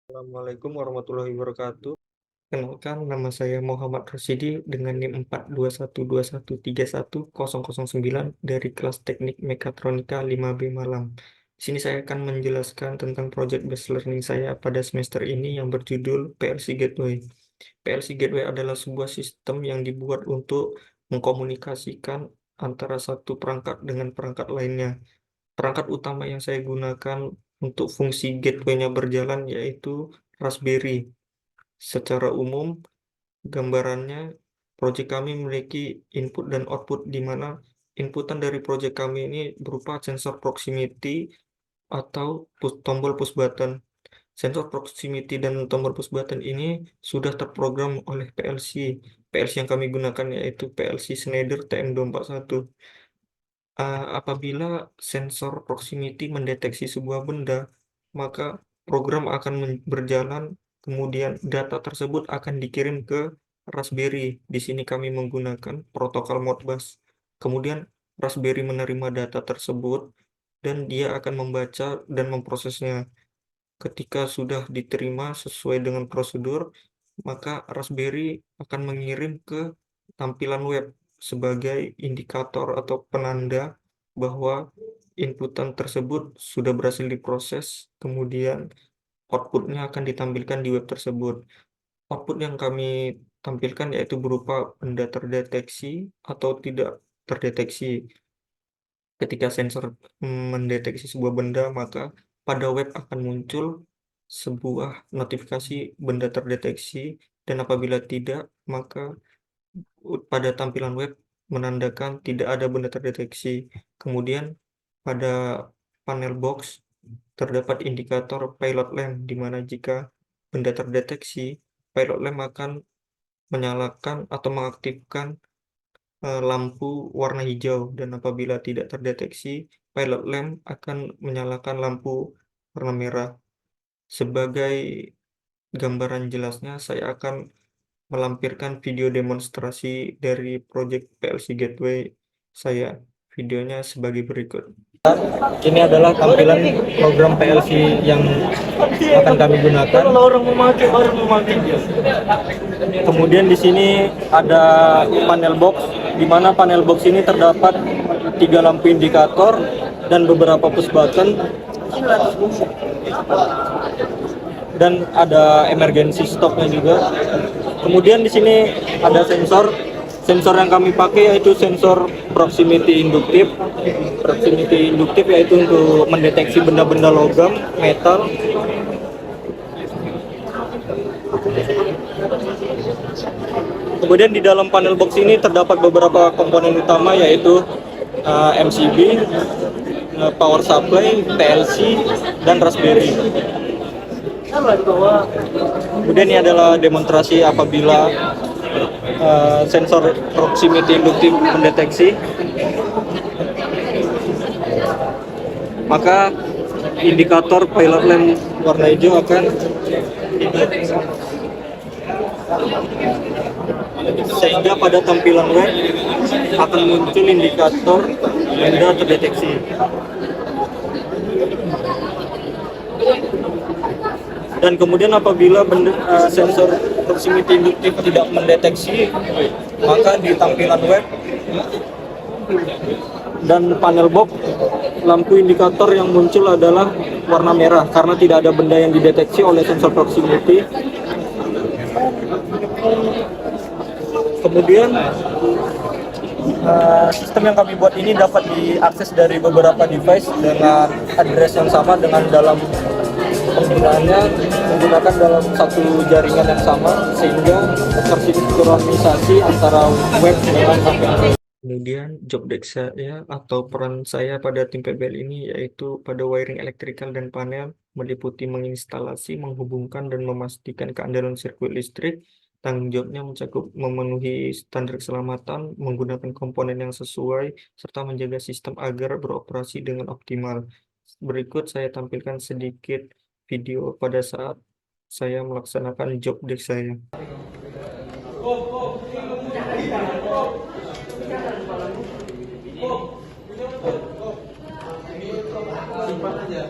Assalamualaikum warahmatullahi wabarakatuh. Kenalkan, nama saya Muhammad Rosidi dengan NIM 42121311009 dari kelas Teknik Mekatronika 5B Malang. Di sini saya akan menjelaskan tentang project based learning saya pada semester ini yang berjudul PLC Gateway. PLC Gateway adalah sebuah sistem yang dibuat untuk mengkomunikasikan antara satu perangkat dengan perangkat lainnya. Perangkat utama yang saya gunakan untuk fungsi gateway-nya berjalan yaitu Raspberry. Secara umum, gambarannya, proyek kami memiliki input dan output di mana inputan dari proyek kami ini berupa sensor proximity atau tombol push button. Sensor proximity dan tombol push button ini sudah terprogram oleh PLC. PLC yang kami gunakan yaitu PLC Schneider TM241. Apabila sensor proximity mendeteksi sebuah benda, maka program akan berjalan, kemudian data tersebut akan dikirim ke Raspberry. Di sini kami menggunakan protokol Modbus. Kemudian Raspberry menerima data tersebut dan dia akan membaca dan memprosesnya. Ketika sudah diterima sesuai dengan prosedur, maka Raspberry akan mengirim ke tampilan web sebagai indikator atau penanda bahwa inputan tersebut sudah berhasil diproses, kemudian outputnya akan ditampilkan di web tersebut. Output yang kami tampilkan yaitu berupa benda terdeteksi atau tidak terdeteksi. Ketika sensor mendeteksi sebuah benda, maka pada web akan muncul sebuah notifikasi benda terdeteksi, dan apabila tidak, maka pada tampilan web menandakan tidak ada benda terdeteksi. Kemudian pada panel box terdapat indikator pilot lamp, di mana jika benda terdeteksi, pilot lamp akan menyalakan atau mengaktifkan lampu warna hijau, dan apabila tidak terdeteksi, pilot lamp akan menyalakan lampu warna merah. Sebagai gambaran jelasnya, saya akan melampirkan video demonstrasi dari project PLC Gateway saya. Videonya sebagai berikut. Ini adalah tampilan program PLC yang akan kami gunakan. Kemudian di sini ada panel box, di mana panel box ini terdapat 3 lampu indikator dan beberapa push button, dan ada emergency stopnya juga. Kemudian di sini ada sensor. Sensor yang kami pakai yaitu sensor proximity induktif. Proximity induktif yaitu untuk mendeteksi benda-benda logam, metal. Kemudian di dalam panel box ini terdapat beberapa komponen utama yaitu MCB, power supply, PLC, dan Raspberry. Kemudian ini adalah demonstrasi apabila sensor proximity induktif mendeteksi, maka indikator pilot lamp warna hijau akan sehingga pada tampilan web akan muncul indikator benda terdeteksi. Dan kemudian apabila sensor proximity induktif tidak mendeteksi, maka di tampilan web dan panel box, lampu indikator yang muncul adalah warna merah karena tidak ada benda yang dideteksi oleh sensor proximity. Kemudian sistem yang kami buat ini dapat diakses dari beberapa device dengan address yang sama, dengan dalam penggunaannya menggunakan dalam satu jaringan yang sama, sehingga tersinkronisasi antara web dengan HP. Kemudian job desk saya atau peran saya pada tim PBL ini yaitu pada wiring elektrikal dan panel, meliputi menginstalasi, menghubungkan, dan memastikan keandalan sirkuit listrik. Tanggung jawabnya mencakup memenuhi standar keselamatan, menggunakan komponen yang sesuai, serta menjaga sistem agar beroperasi dengan optimal. Berikut saya tampilkan sedikit video pada saat saya melaksanakan job desk saya. Simpan aja.